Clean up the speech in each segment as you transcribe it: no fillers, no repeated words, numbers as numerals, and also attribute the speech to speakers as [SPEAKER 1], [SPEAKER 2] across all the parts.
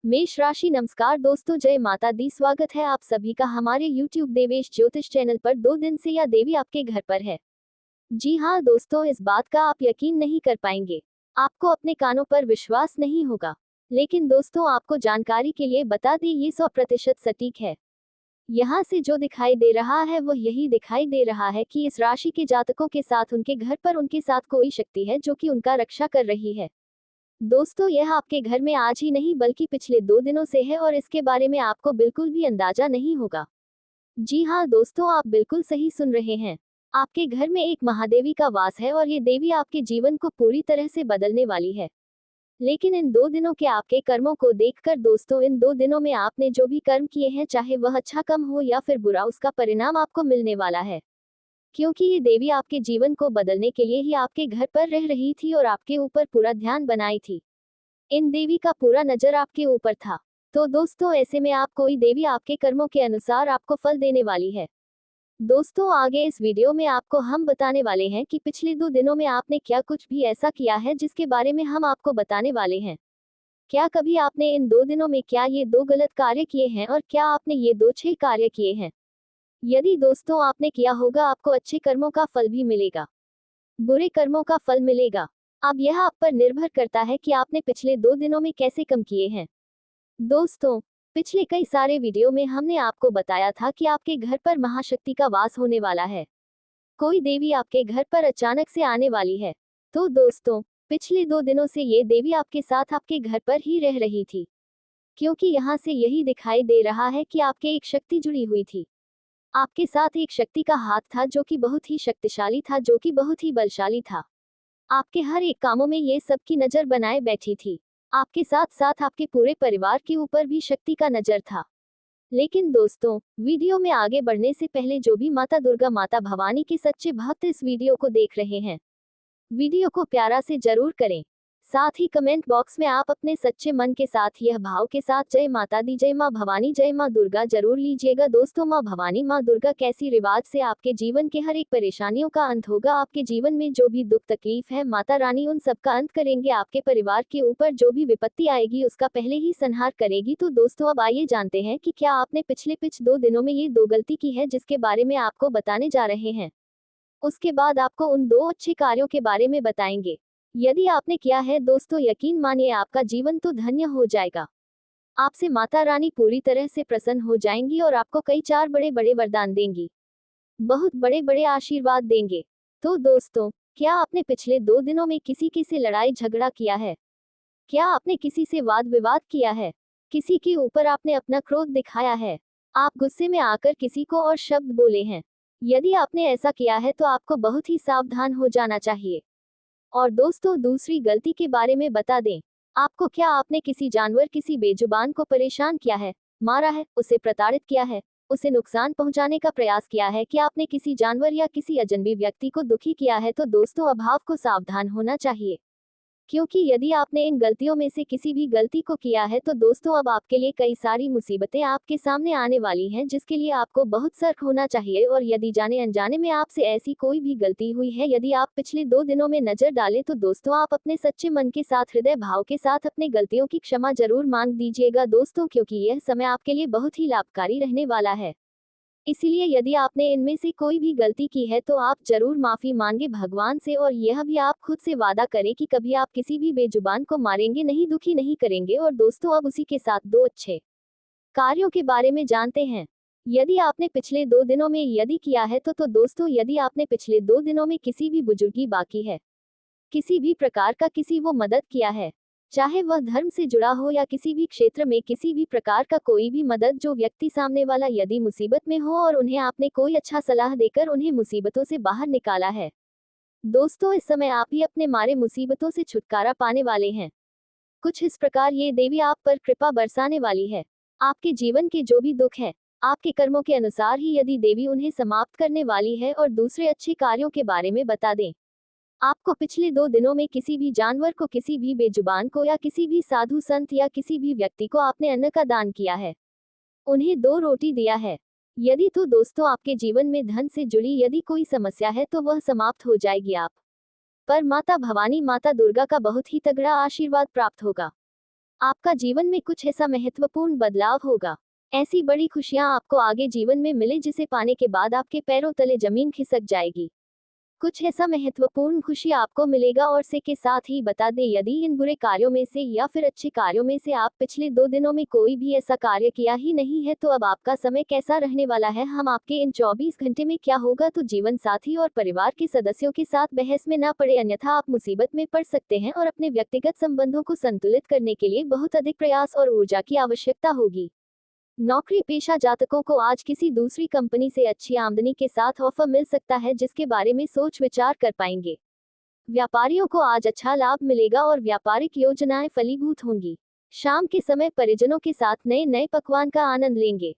[SPEAKER 1] मेष राशि। नमस्कार दोस्तों, जय माता दी। स्वागत है आप सभी का हमारे YouTube देवेश ज्योतिष चैनल पर। 2 दिन से यह देवी आपके घर पर है। जी हाँ दोस्तों, इस बात का आप यकीन नहीं कर पाएंगे। आपको अपने कानों पर विश्वास नहीं होगा। लेकिन दोस्तों, आपको जानकारी के लिए बता दें, ये 100% सटीक है। यहाँ से जो दिखाई दे रहा है वह यही दिखाई दे रहा है कि इस राशि के जातकों के साथ उनके घर पर उनके साथ कोई शक्ति है जो कि उनका रक्षा कर रही है। दोस्तों, यह आपके घर में आज ही नहीं बल्कि पिछले 2 दिनों से है और इसके बारे में आपको बिल्कुल भी अंदाजा नहीं होगा। जी हाँ दोस्तों, आप बिल्कुल सही सुन रहे हैं। आपके घर में एक महादेवी का वास है और ये देवी आपके जीवन को पूरी तरह से बदलने वाली है। लेकिन इन 2 दिनों के आपके कर्मों को देखकर दोस्तों, इन 2 दिनों में आपने जो भी कर्म किए हैं, चाहे वह अच्छा कर्म हो या फिर बुरा, उसका परिणाम आपको मिलने वाला है। क्योंकि ये देवी आपके जीवन को बदलने के लिए ही आपके घर पर रह रही थी और आपके ऊपर पूरा ध्यान बनाई थी। इन देवी का पूरा नजर आपके ऊपर था। तो दोस्तों, ऐसे में आप कोई देवी आपके कर्मों के अनुसार आपको फल देने वाली है। दोस्तों, आगे इस वीडियो में आपको हम बताने वाले हैं कि पिछले 2 दिनों में आपने क्या कुछ भी ऐसा किया है जिसके बारे में हम आपको बताने वाले हैं। क्या कभी आपने इन 2 दिनों में क्या ये 2 गलत कार्य किए हैं और क्या आपने ये 2 अच्छे कार्य किए हैं। यदि दोस्तों आपने किया होगा, आपको अच्छे कर्मों का फल भी मिलेगा, बुरे कर्मों का फल मिलेगा। अब यह आप पर निर्भर करता है कि आपने पिछले 2 दिनों में कैसे कम किए हैं। दोस्तों, पिछले कई सारे वीडियो में हमने आपको बताया था कि आपके घर पर महाशक्ति का वास होने वाला है। कोई देवी आपके घर पर अचानक से आने वाली है। तो दोस्तों, पिछले 2 दिनों से ये देवी आपके साथ आपके घर पर ही रह रही थी। क्योंकि यहाँ से यही दिखाई दे रहा है कि आपके एक शक्ति जुड़ी हुई थी। आपके साथ एक शक्ति का हाथ था जो कि बहुत ही शक्तिशाली था, जो कि बहुत ही बलशाली था। आपके हर एक कामों में ये सबकी नजर बनाए बैठी थी। आपके साथ साथ आपके पूरे परिवार के ऊपर भी शक्ति का नजर था। लेकिन दोस्तों, वीडियो में आगे बढ़ने से पहले जो भी माता दुर्गा, माता भवानी के सच्चे भक्त इस वीडियो को देख रहे हैं, वीडियो को प्यारा से जरूर करें। साथ ही कमेंट बॉक्स में आप अपने सच्चे मन के साथ यह भाव के साथ जय माता दी, जय माँ भवानी, जय माँ दुर्गा जरूर लीजिएगा। दोस्तों, माँ भवानी, माँ दुर्गा कैसी रिवाज से आपके जीवन के हर एक परेशानियों का अंत होगा। आपके जीवन में जो भी दुख तकलीफ है, माता रानी उन सब का अंत करेंगे। आपके परिवार के ऊपर जो भी विपत्ति आएगी उसका पहले ही संहार करेगी। तो दोस्तों, अब आइए जानते हैं कि क्या आपने पिछले 2 दिनों में ये 2 गलती की है जिसके बारे में आपको बताने जा रहे हैं। उसके बाद आपको उन 2 अच्छे कार्यों के बारे में बताएंगे। यदि आपने किया है दोस्तों, यकीन मानिए आपका जीवन तो धन्य हो जाएगा। आपसे माता रानी पूरी तरह से प्रसन्न हो जाएंगी और आपको कई 4 बड़े-बड़े वरदान देंगी, बहुत बड़े-बड़े आशीर्वाद देंगे। तो दोस्तों, क्या आपने पिछले 2 दिनों में किसी के से लड़ाई झगड़ा किया है? क्या आपने किसी से वाद विवाद किया है? किसी के ऊपर आपने अपना क्रोध दिखाया है? आप गुस्से में आकर किसी को और शब्द बोले हैं? यदि आपने ऐसा किया है तो आपको बहुत ही सावधान हो जाना चाहिए। और दोस्तों, दूसरी गलती के बारे में बता दें आपको, क्या आपने किसी जानवर, किसी बेजुबान को परेशान किया है, मारा है, उसे प्रताड़ित किया है, उसे नुकसान पहुंचाने का प्रयास किया है? क्या आपने किसी जानवर या किसी अजनबी व्यक्ति को दुखी किया है? तो दोस्तों, अब आपको सावधान होना चाहिए। क्योंकि यदि आपने इन गलतियों में से किसी भी गलती को किया है तो दोस्तों, अब आपके लिए कई सारी मुसीबतें आपके सामने आने वाली हैं, जिसके लिए आपको बहुत सतर्क होना चाहिए। और यदि जाने अनजाने में आपसे ऐसी कोई भी गलती हुई है, यदि आप पिछले 2 दिनों में नजर डालें, तो दोस्तों, आप अपने सच्चे मन के साथ, हृदय भाव के साथ अपने गलतियों की क्षमा जरूर मांग दीजिएगा दोस्तों, क्योंकि यह समय आपके लिए बहुत ही लाभकारी रहने वाला है। इसलिए यदि आपने इनमें से कोई भी गलती की है तो आप जरूर माफी मांगे भगवान से, और यह भी आप खुद से वादा करें कि कभी आप किसी भी बेजुबान को मारेंगे नहीं, दुखी नहीं करेंगे। और दोस्तों, अब उसी के साथ 2 अच्छे कार्यों के बारे में जानते हैं। यदि आपने पिछले 2 दिनों में यदि किया है तो दोस्तों, यदि आपने पिछले 2 दिनों में किसी भी बुजुर्गी बाकी है, किसी भी प्रकार का किसी वो मदद किया है, चाहे वह धर्म से जुड़ा हो या किसी भी क्षेत्र में किसी भी प्रकार का कोई भी मदद, जो व्यक्ति सामने वाला यदि मुसीबत में हो और उन्हें आपने कोई अच्छा सलाह देकर उन्हें मुसीबतों से बाहर निकाला है, दोस्तों, इस समय आप ही अपने मारे मुसीबतों से छुटकारा पाने वाले हैं। कुछ इस प्रकार ये देवी आप पर कृपा बरसाने वाली है। आपके जीवन के जो भी दुख है, आपके कर्मों के अनुसार ही यदि देवी उन्हें समाप्त करने वाली है। और दूसरे अच्छे कार्यों के बारे में बता दें आपको, पिछले 2 दिनों में किसी भी जानवर को, किसी भी बेजुबान को या किसी भी साधु संत या किसी भी व्यक्ति को आपने अन्न का दान किया है, उन्हें 2 रोटी दिया है। यदि तो दोस्तों, आपके जीवन में धन से जुड़ी यदि कोई समस्या है तो वह समाप्त हो जाएगी। आप पर माता भवानी, माता दुर्गा का बहुत ही तगड़ा आशीर्वाद प्राप्त होगा। आपका जीवन में कुछ ऐसा महत्वपूर्ण बदलाव होगा। ऐसी बड़ी खुशियां आपको आगे जीवन में मिले जिसे पाने के बाद आपके पैरों तले जमीन खिसक जाएगी। कुछ ऐसा महत्वपूर्ण खुशी आपको मिलेगा और से के साथ ही बता दें, यदि इन बुरे कार्यों में से या फिर अच्छे कार्यों में से आप पिछले 2 दिनों में कोई भी ऐसा कार्य किया ही नहीं है तो अब आपका समय कैसा रहने वाला है, हम आपके इन 24 घंटे में क्या होगा, तो जीवन साथी और परिवार के सदस्यों के साथ बहस में ना पड़े, अन्यथा आप मुसीबत में पड़ सकते हैं और अपने व्यक्तिगत संबंधों को संतुलित करने के लिए बहुत अधिक प्रयास और ऊर्जा की आवश्यकता होगी। नौकरी पेशा जातकों को आज किसी दूसरी कंपनी से अच्छी आमदनी के साथ ऑफर मिल सकता है जिसके बारे में सोच विचार कर पाएंगे। व्यापारियों को आज अच्छा लाभ मिलेगा और व्यापारिक योजनाएं फलीभूत होंगी। शाम के समय परिजनों के साथ नए नए पकवान का आनंद लेंगे।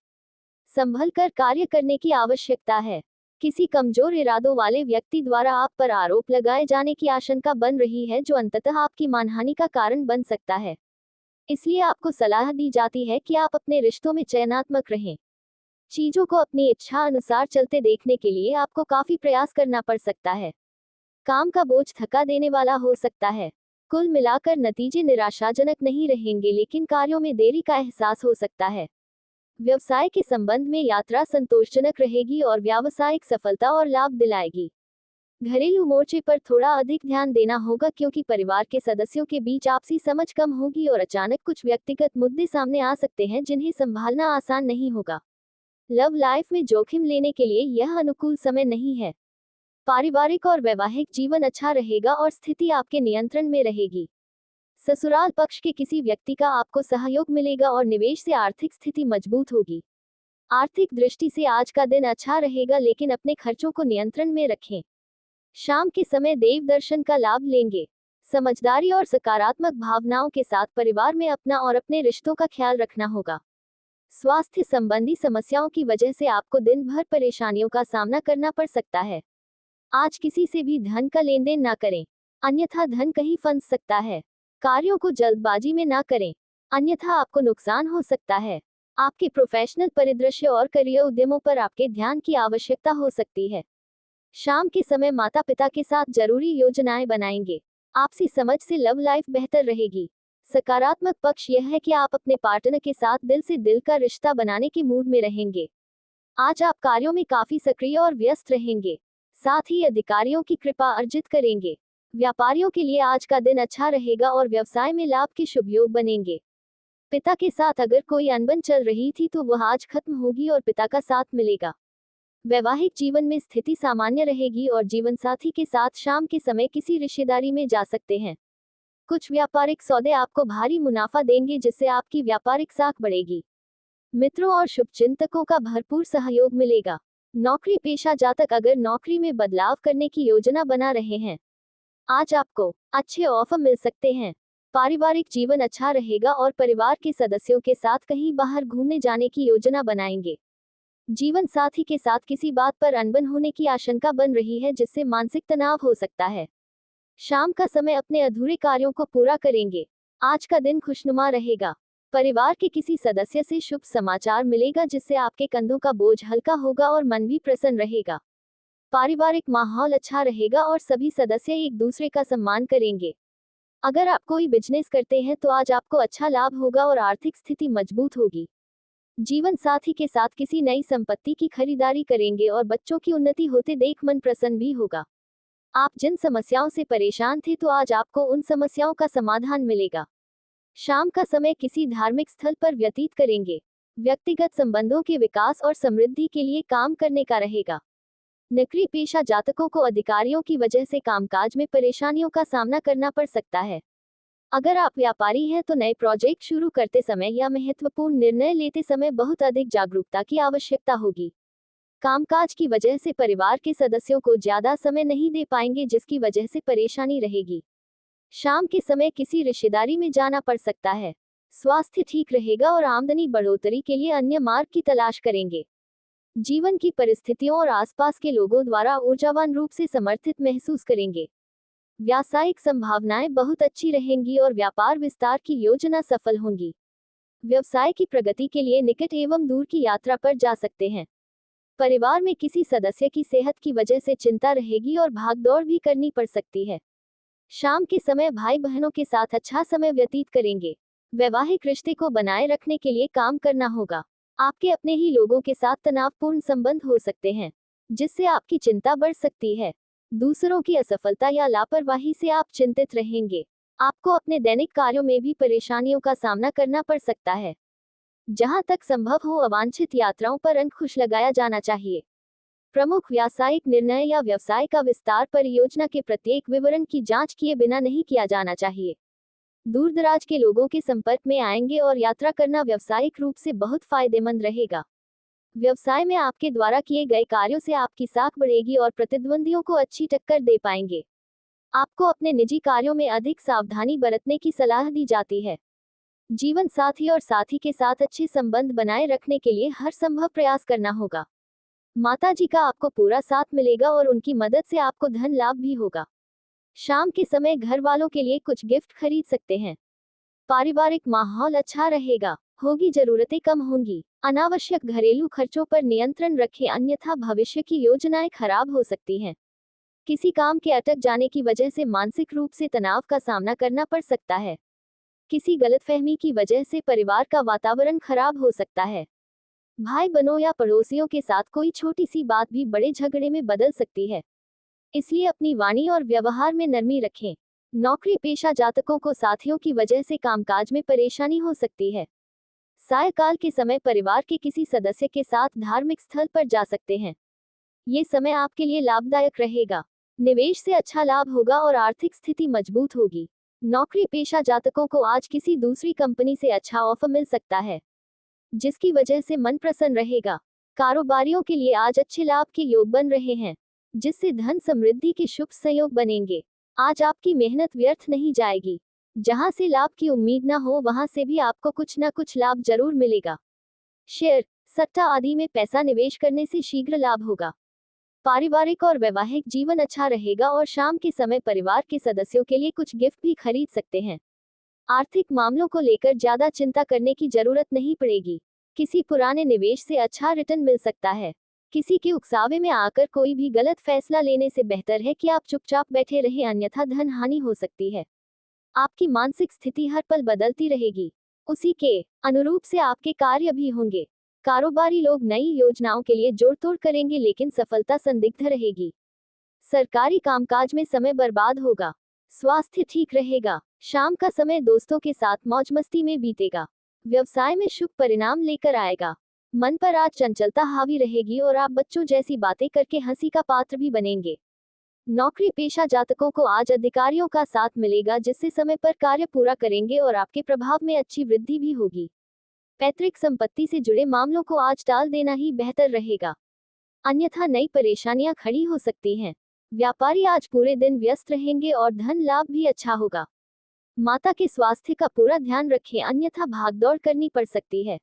[SPEAKER 1] संभल कर कार्य करने की आवश्यकता है। किसी कमजोर इरादों वाले व्यक्ति द्वारा आप पर आरोप लगाए जाने की आशंका बन रही है जो अंततः आपकी मानहानि का कारण बन सकता है। इसलिए आपको सलाह दी जाती है कि आप अपने रिश्तों में चयनात्मक रहें। चीजों को अपनी इच्छा अनुसार चलते देखने के लिए आपको काफी प्रयास करना पड़ सकता है। काम का बोझ थका देने वाला हो सकता है। कुल मिलाकर नतीजे निराशाजनक नहीं रहेंगे, लेकिन कार्यों में देरी का एहसास हो सकता है। व्यवसाय के संबंध में यात्रा संतोषजनक रहेगी और व्यावसायिक सफलता और लाभ दिलाएगी। घरेलू मोर्चे पर थोड़ा अधिक ध्यान देना होगा क्योंकि परिवार के सदस्यों के बीच आपसी समझ कम होगी और अचानक कुछ व्यक्तिगत मुद्दे सामने आ सकते हैं जिन्हें संभालना आसान नहीं होगा। लव लाइफ में जोखिम लेने के लिए यह अनुकूल समय नहीं है। पारिवारिक और वैवाहिक जीवन अच्छा रहेगा और स्थिति आपके नियंत्रण में रहेगी। ससुराल पक्ष के किसी व्यक्ति का आपको सहयोग मिलेगा और निवेश से आर्थिक स्थिति मजबूत होगी। आर्थिक दृष्टि से आज का दिन अच्छा रहेगा, लेकिन अपने खर्चों को नियंत्रण में रखें। शाम के समय देव दर्शन का लाभ लेंगे। समझदारी और सकारात्मक भावनाओं के साथ परिवार में अपना और अपने रिश्तों का ख्याल रखना होगा। स्वास्थ्य संबंधी समस्याओं की वजह से आपको दिन भर परेशानियों का सामना करना पड़ सकता है। आज किसी से भी धन का लेन देन ना करें, अन्यथा धन कहीं फंस सकता है। कार्यों को जल्दबाजी में ना करें, अन्यथा आपको नुकसान हो सकता है। आपके प्रोफेशनल परिदृश्य और करियर उद्यमों पर आपके ध्यान की आवश्यकता हो सकती है। शाम के समय माता पिता के साथ जरूरी योजनाएं बनाएंगे। आपसी समझ से लव लाइफ बेहतर रहेगी। सकारात्मक पक्ष यह है कि आप अपने पार्टनर के साथ दिल से दिल का रिश्ता बनाने के मूड में रहेंगे। आज आप कार्यों में काफी सक्रिय और व्यस्त रहेंगे, साथ ही अधिकारियों की कृपा अर्जित करेंगे। व्यापारियों के लिए आज का दिन अच्छा रहेगा और व्यवसाय में लाभ के शुभ योग बनेंगे। पिता के साथ अगर कोई अनबन चल रही थी तो वह आज खत्म होगी और पिता का साथ मिलेगा। वैवाहिक जीवन में स्थिति सामान्य रहेगी और जीवन साथी के साथ शाम के समय किसी रिश्तेदारी में जा सकते हैं। कुछ व्यापारिक सौदे आपको भारी मुनाफा देंगे जिससे आपकी व्यापारिक साख बढ़ेगी। मित्रों और शुभचिंतकों का भरपूर सहयोग मिलेगा। नौकरी पेशा जातक अगर नौकरी में बदलाव करने की योजना बना रहे हैं, आज आपको अच्छे ऑफर मिल सकते हैं। पारिवारिक जीवन अच्छा रहेगा और परिवार के सदस्यों के साथ कहीं बाहर घूमने जाने की योजना बनाएंगे। जीवन साथी के साथ किसी बात पर अनबन होने की आशंका बन रही है जिससे मानसिक तनाव हो सकता है। शाम का समय अपने अधूरे कार्यों को पूरा करेंगे। आज का दिन खुशनुमा रहेगा। परिवार के किसी सदस्य से शुभ समाचार मिलेगा जिससे आपके कंधों का बोझ हल्का होगा और मन भी प्रसन्न रहेगा। पारिवारिक माहौल अच्छा रहेगा और सभी सदस्य एक दूसरे का सम्मान करेंगे। अगर आप कोई बिजनेस करते हैं तो आज आपको अच्छा लाभ होगा और आर्थिक स्थिति मजबूत होगी। जीवन साथी के साथ किसी नई संपत्ति की खरीदारी करेंगे और बच्चों की उन्नति होते देख मन प्रसन्न भी होगा। आप जिन समस्याओं से परेशान थे तो आज आपको उन समस्याओं का समाधान मिलेगा। शाम का समय किसी धार्मिक स्थल पर व्यतीत करेंगे। व्यक्तिगत संबंधों के विकास और समृद्धि के लिए काम करने का रहेगा। नौकरी पेशा जातकों को अधिकारियों की वजह से कामकाज में परेशानियों का सामना करना पड़ सकता है। अगर आप व्यापारी हैं तो नए प्रोजेक्ट शुरू करते समय या महत्वपूर्ण निर्णय लेते समय बहुत अधिक जागरूकता की आवश्यकता होगी। कामकाज की वजह से परिवार के सदस्यों को ज्यादा समय नहीं दे पाएंगे जिसकी वजह से परेशानी रहेगी। शाम के समय किसी रिश्तेदारी में जाना पड़ सकता है। स्वास्थ्य ठीक रहेगा और आमदनी बढ़ोतरी के लिए अन्य मार्ग की तलाश करेंगे। जीवन की परिस्थितियों और आसपास के लोगों द्वारा ऊर्जावान रूप से समर्थित महसूस करेंगे। व्यावसायिक संभावनाएं बहुत अच्छी रहेंगी और व्यापार विस्तार की योजना सफल होंगी। व्यवसाय की प्रगति के लिए निकट एवं दूर की यात्रा पर जा सकते हैं। परिवार में किसी सदस्य की सेहत की वजह से चिंता रहेगी और भागदौड़ भी करनी पड़ सकती है। शाम के समय भाई बहनों के साथ अच्छा समय व्यतीत करेंगे। वैवाहिक रिश्ते को बनाए रखने के लिए काम करना होगा। आपके अपने ही लोगों के साथ तनावपूर्ण संबंध हो सकते हैं, जिससे आपकी चिंता बढ़ सकती है। दूसरों की असफलता या लापरवाही से आप चिंतित रहेंगे। आपको अपने दैनिक कार्यों में भी परेशानियों का सामना करना पड़ सकता है। जहां तक संभव हो, अवांछित यात्राओं पर अंकुश लगाया जाना चाहिए। प्रमुख व्यावसायिक निर्णय या व्यवसाय का विस्तार परियोजना के प्रत्येक विवरण की जांच किए बिना नहीं किया जाना चाहिए। दूरदराज के लोगों के संपर्क में आएंगे और यात्रा करना व्यावसायिक रूप से बहुत फायदेमंद रहेगा। व्यवसाय में आपके द्वारा किए गए कार्यों से आपकी साख बढ़ेगी और प्रतिद्वंदियों को अच्छी टक्कर दे पाएंगे। आपको अपने निजी कार्यों में अधिक सावधानी बरतने की सलाह दी जाती है। जीवन साथी और साथी के साथ अच्छे संबंध बनाए रखने के लिए हर संभव प्रयास करना होगा। माताजी का आपको पूरा साथ मिलेगा और उनकी मदद से आपको धन लाभ भी होगा। शाम के समय घर वालों के लिए कुछ गिफ्ट खरीद सकते हैं। पारिवारिक माहौल अच्छा रहेगा, होगी जरूरतें कम होंगी। अनावश्यक घरेलू खर्चों पर नियंत्रण रखें, अन्यथा भविष्य की योजनाएं खराब हो सकती हैं। किसी काम के अटक जाने की वजह से मानसिक रूप से तनाव का सामना करना पड़ सकता है। किसी गलतफहमी की वजह से परिवार का वातावरण खराब हो सकता है। भाई बहनों या पड़ोसियों के साथ कोई छोटी सी बात भी बड़े झगड़े में बदल सकती है, इसलिए अपनी वाणी और व्यवहार में नरमी रखें। नौकरी पेशा जातकों को साथियों की वजह से कामकाज में परेशानी हो सकती है। सायकाल के समय परिवार के किसी सदस्य के साथ धार्मिक स्थल पर जा सकते हैं। ये समय आपके लिए लाभदायक रहेगा। निवेश से अच्छा लाभ होगा और आर्थिक स्थिति मजबूत होगी। नौकरी पेशा जातकों को आज किसी दूसरी कंपनी से अच्छा ऑफर मिल सकता है, जिसकी वजह से मन प्रसन्न रहेगा। कारोबारियों के लिए आज अच्छे लाभ के योग बन रहे हैं, जिससे धन समृद्धि के शुभ संयोग बनेंगे। आज आपकी मेहनत व्यर्थ नहीं जाएगी। जहां से लाभ की उम्मीद न हो, वहां से भी आपको कुछ न कुछ लाभ जरूर मिलेगा। शेयर, सट्टा आदि में पैसा निवेश करने से शीघ्र लाभ होगा। पारिवारिक और वैवाहिक जीवन अच्छा रहेगा और शाम के समय परिवार के सदस्यों के लिए कुछ गिफ्ट भी खरीद सकते हैं। आर्थिक मामलों को लेकर ज्यादा चिंता करने की जरूरत नहीं पड़ेगी। किसी पुराने निवेश से अच्छा रिटर्न मिल सकता है। किसी के उकसावे में आकर कोई भी गलत फैसला लेने से बेहतर है कि आप चुपचाप बैठे रहें, अन्यथा धन हानि हो सकती है। आपकी मानसिक स्थिति हर पल बदलती रहेगी, उसी के अनुरूप से आपके कार्य भी होंगे। कारोबारी लोग नई योजनाओं के लिए जोड़तोड़ करेंगे, लेकिन सफलता संदिग्ध रहेगी। सरकारी कामकाज में समय बर्बाद होगा। स्वास्थ्य ठीक रहेगा। शाम का समय दोस्तों के साथ मौज मस्ती में बीतेगा। व्यवसाय में शुभ परिणाम लेकर आएगा। मन पर आज चंचलता हावी रहेगी और आप बच्चों जैसी बातें करके हंसी का पात्र भी बनेंगे। नौकरी पेशा जातकों को आज अधिकारियों का साथ मिलेगा, जिससे समय पर कार्य पूरा करेंगे और आपके प्रभाव में अच्छी वृद्धि भी होगी। पैतृक संपत्ति से जुड़े मामलों को आज टाल देना ही बेहतर रहेगा, अन्यथा नई परेशानियां खड़ी हो सकती हैं। व्यापारी आज पूरे दिन व्यस्त रहेंगे और धन लाभ भी अच्छा होगा। माता के स्वास्थ्य का पूरा ध्यान रखें, अन्यथा भागदौड़ करनी पड़ सकती है।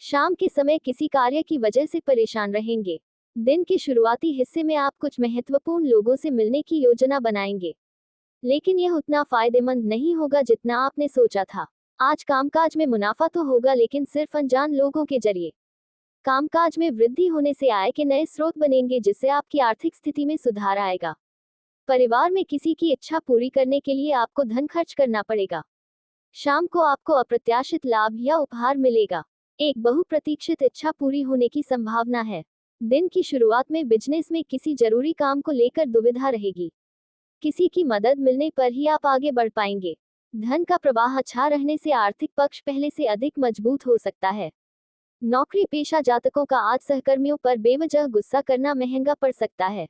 [SPEAKER 1] शाम के समय किसी कार्य की वजह से परेशान रहेंगे। दिन के शुरुआती हिस्से में आप कुछ महत्वपूर्ण लोगों से मिलने की योजना बनाएंगे, लेकिन यह उतना फायदेमंद नहीं होगा जितना आपने सोचा था। आज कामकाज में मुनाफा तो होगा, लेकिन सिर्फ अनजान लोगों के जरिए। कामकाज में वृद्धि होने से आय के नए स्रोत बनेंगे, जिससे आपकी आर्थिक स्थिति में सुधार आएगा। परिवार में किसी की इच्छा पूरी करने के लिए आपको धन खर्च करना पड़ेगा। शाम को आपको अप्रत्याशित लाभ या उपहार मिलेगा। एक बहुप्रतीक्षित इच्छा पूरी होने की संभावना है। दिन की शुरुआत में बिजनेस में किसी जरूरी काम को लेकर दुविधा रहेगी। किसी की मदद मिलने पर ही आप आगे बढ़ पाएंगे। धन का प्रवाह अच्छा रहने से आर्थिक पक्ष पहले से अधिक मजबूत हो सकता है। नौकरी पेशा जातकों का आज सहकर्मियों पर बेवजह गुस्सा करना महंगा पड़ सकता है।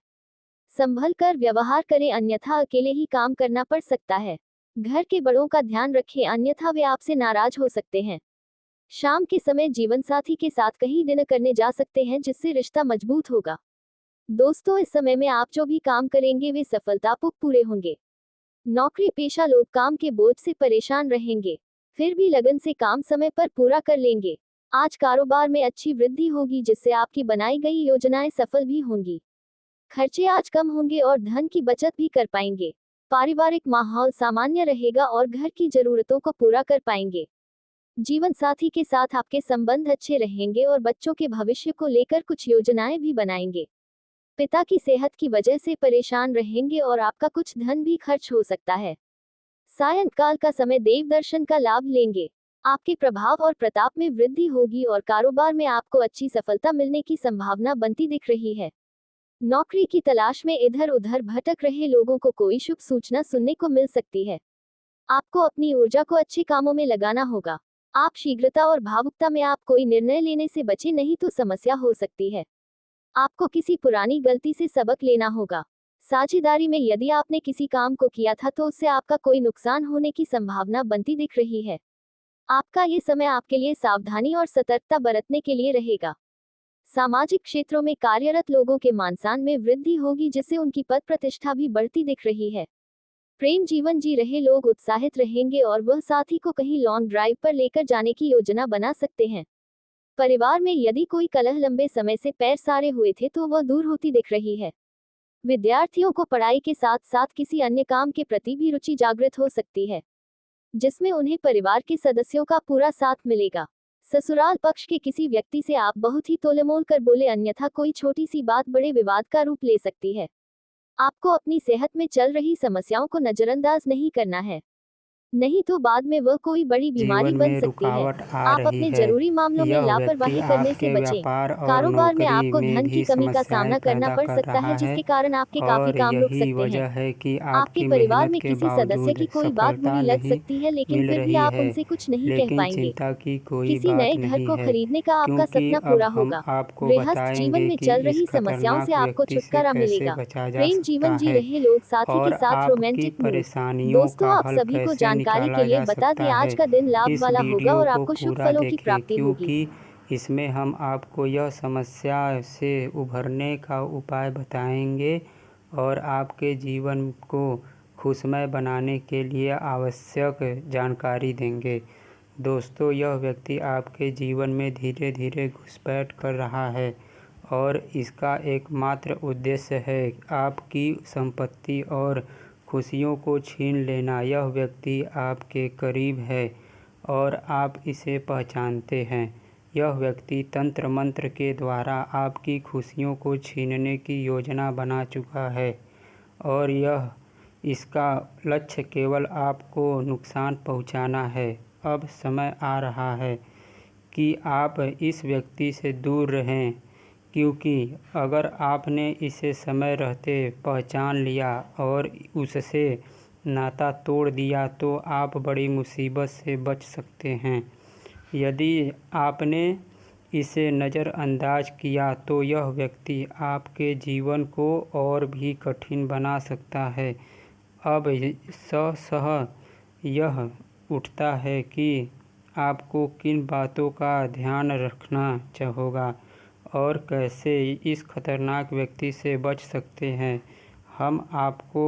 [SPEAKER 1] संभल कर व्यवहार करें, अन्यथा अकेले ही काम करना पड़ सकता है। घर के बड़ों का ध्यान रखें, अन्यथा वे आपसे नाराज हो सकते हैं। शाम के समय जीवनसाथी के साथ कहीं डिनर करने जा सकते हैं, जिससे रिश्ता मजबूत होगा। दोस्तों, इस समय में आप जो भी काम करेंगे वे सफलतापूर्वक पूरे होंगे। नौकरी पेशा लोग काम के बोझ से परेशान रहेंगे, फिर भी लगन से काम समय पर पूरा कर लेंगे। आज कारोबार में अच्छी वृद्धि होगी, जिससे आपकी बनाई गई योजनाएं सफल भी होंगी। खर्चे आज कम होंगे और धन की बचत भी कर पाएंगे। पारिवारिक माहौल सामान्य रहेगा और घर की जरूरतों को पूरा कर पाएंगे। जीवन साथी के साथ आपके संबंध अच्छे रहेंगे और बच्चों के भविष्य को लेकर कुछ योजनाएं भी बनाएंगे। पिता की सेहत की वजह से परेशान रहेंगे और आपका कुछ धन भी खर्च हो सकता है। सायंकाल का समय देव दर्शन का लाभ लेंगे। आपके प्रभाव और प्रताप में वृद्धि होगी और कारोबार में आपको अच्छी सफलता मिलने की संभावना बनती दिख रही है। नौकरी की तलाश में इधर उधर भटक रहे लोगों को कोई शुभ सूचना सुनने को मिल सकती है। आपको अपनी ऊर्जा को अच्छे कामों में लगाना होगा। आप शीघ्रता और भावुकता में आप कोई निर्णय लेने से बचे नहीं तो समस्या हो सकती है। आपको किसी पुरानी गलती से सबक लेना होगा। साझेदारी में यदि आपने किसी काम को किया था तो उससे आपका कोई नुकसान होने की संभावना बनती दिख रही है। आपका ये समय आपके लिए सावधानी और सतर्कता बरतने के लिए रहेगा। सामाजिक क्षेत्रों में कार्यरत लोगों के मान-सम्मान में वृद्धि होगी जिससे उनकी पद प्रतिष्ठा भी बढ़ती दिख रही है। प्रेम जीवन जी रहे लोग उत्साहित रहेंगे और वह साथी को कहीं लॉन्ग ड्राइव पर लेकर जाने की योजना बना सकते हैं। परिवार में यदि कोई कलह लंबे समय से पैर सारे हुए थे तो वह दूर होती दिख रही है। विद्यार्थियों को पढ़ाई के साथ साथ किसी अन्य काम के प्रति भी रुचि जागृत हो सकती है, जिसमें उन्हें परिवार के सदस्यों का पूरा साथ मिलेगा। ससुराल पक्ष के किसी व्यक्ति से आप बहुत ही तोलमोल कर बोले, अन्यथा कोई छोटी सी बात बड़े विवाद का रूप ले सकती है। आपको अपनी सेहत में चल रही समस्याओं को नजरअंदाज नहीं करना है, नहीं तो बाद में वह कोई बड़ी बीमारी
[SPEAKER 2] जीवन
[SPEAKER 1] बन
[SPEAKER 2] में
[SPEAKER 1] सकती है।
[SPEAKER 2] रुकावट आ
[SPEAKER 1] आप
[SPEAKER 2] रही
[SPEAKER 1] अपने
[SPEAKER 2] है।
[SPEAKER 1] जरूरी मामलों में
[SPEAKER 2] यह व्यक्ति
[SPEAKER 1] लापरवाही करने से
[SPEAKER 2] आपके
[SPEAKER 1] बचें।
[SPEAKER 2] व्यापार और
[SPEAKER 1] कारोबार में
[SPEAKER 2] नौकरी
[SPEAKER 1] आपको
[SPEAKER 2] में
[SPEAKER 1] धन की
[SPEAKER 2] भी
[SPEAKER 1] कमी का
[SPEAKER 2] समस्याएं
[SPEAKER 1] सामना करना
[SPEAKER 2] पैदा
[SPEAKER 1] पड़
[SPEAKER 2] कर
[SPEAKER 1] सकता है,
[SPEAKER 2] रहा है
[SPEAKER 1] जिसके कारण आपके काफी
[SPEAKER 2] और
[SPEAKER 1] काम रुक
[SPEAKER 2] यही
[SPEAKER 1] सकते हैं।
[SPEAKER 2] वजह है कि
[SPEAKER 1] आपके
[SPEAKER 2] आपकी
[SPEAKER 1] परिवार
[SPEAKER 2] मेहनत
[SPEAKER 1] में
[SPEAKER 2] के
[SPEAKER 1] किसी सदस्य
[SPEAKER 2] बावजूद
[SPEAKER 1] की कोई बात
[SPEAKER 2] सफलता
[SPEAKER 1] बुरी लग
[SPEAKER 2] नहीं
[SPEAKER 1] सकती है, लेकिन
[SPEAKER 2] मिल
[SPEAKER 1] फिर भी
[SPEAKER 2] रही
[SPEAKER 1] आप
[SPEAKER 2] है।
[SPEAKER 1] उनसे कुछ नहीं कह
[SPEAKER 2] लेकिन
[SPEAKER 1] पाएंगे।
[SPEAKER 2] चिंता की कोई
[SPEAKER 1] किसी
[SPEAKER 2] बात
[SPEAKER 1] नए घर
[SPEAKER 2] नहीं
[SPEAKER 1] को
[SPEAKER 2] है,
[SPEAKER 1] खरीदने का आपका
[SPEAKER 2] क्योंकि
[SPEAKER 1] सपना
[SPEAKER 2] अब
[SPEAKER 1] पूरा
[SPEAKER 2] हम
[SPEAKER 1] होगा।
[SPEAKER 2] आपको
[SPEAKER 1] गृहस्थ जीवन
[SPEAKER 2] बताएंगे
[SPEAKER 1] में
[SPEAKER 2] कि
[SPEAKER 1] चल
[SPEAKER 2] इस
[SPEAKER 1] रही समस्याओं से
[SPEAKER 2] खतरनाक
[SPEAKER 1] आपको
[SPEAKER 2] व्यक्ति से
[SPEAKER 1] छुटकारा
[SPEAKER 2] कैसे
[SPEAKER 1] मिलेगा।
[SPEAKER 2] बचा जा
[SPEAKER 1] प्रेम जीवन
[SPEAKER 2] सकता
[SPEAKER 1] जी
[SPEAKER 2] है
[SPEAKER 1] रहे लोग साथी के
[SPEAKER 2] और
[SPEAKER 1] साथ
[SPEAKER 2] आपकी
[SPEAKER 1] रोमांटिक मूड।
[SPEAKER 2] परेशानियों का
[SPEAKER 1] दोस्तों, आप
[SPEAKER 2] हल
[SPEAKER 1] सभी को
[SPEAKER 2] कैसे
[SPEAKER 1] जानकारी के
[SPEAKER 2] निकाला
[SPEAKER 1] लिए
[SPEAKER 2] जा
[SPEAKER 1] बता दें,
[SPEAKER 2] सकता
[SPEAKER 1] आज
[SPEAKER 2] है।
[SPEAKER 1] का दिन लाभ
[SPEAKER 2] इस
[SPEAKER 1] वाला होगा
[SPEAKER 2] वीडियो
[SPEAKER 1] और
[SPEAKER 2] को
[SPEAKER 1] आपको शुभ
[SPEAKER 2] पूरा
[SPEAKER 1] फलों की
[SPEAKER 2] देखें,
[SPEAKER 1] प्राप्ति होगी।
[SPEAKER 2] क्योंकि इसमें हम आपको यह समस्या से उभरने का उपाय बताएंगे और आपके जीवन को खुशमय बनाने के लिए आवश्यक जानकारी देंगे। दोस्तों, यह व्यक्ति आपके जीवन में धीरे धीरे घुसपैठ कर रहा है और इसका एकमात्र उद्देश्य है आपकी संपत्ति और खुशियों को छीन लेना। यह व्यक्ति आपके करीब है और आप इसे पहचानते हैं। यह व्यक्ति तंत्र मंत्र के द्वारा आपकी खुशियों को छीनने की योजना बना चुका है और इसका लक्ष्य केवल आपको नुकसान पहुंचाना है। अब समय आ रहा है कि आप इस व्यक्ति से दूर रहें, क्योंकि अगर आपने इसे समय रहते पहचान लिया और उससे नाता तोड़ दिया तो आप बड़ी मुसीबत से बच सकते हैं। यदि आपने इसे नज़रअंदाज किया तो यह व्यक्ति आपके जीवन को और भी कठिन बना सकता है। अब सह यह उठता है कि आपको किन बातों का ध्यान रखना होगा और कैसे इस खतरनाक व्यक्ति से बच सकते हैं। हम आपको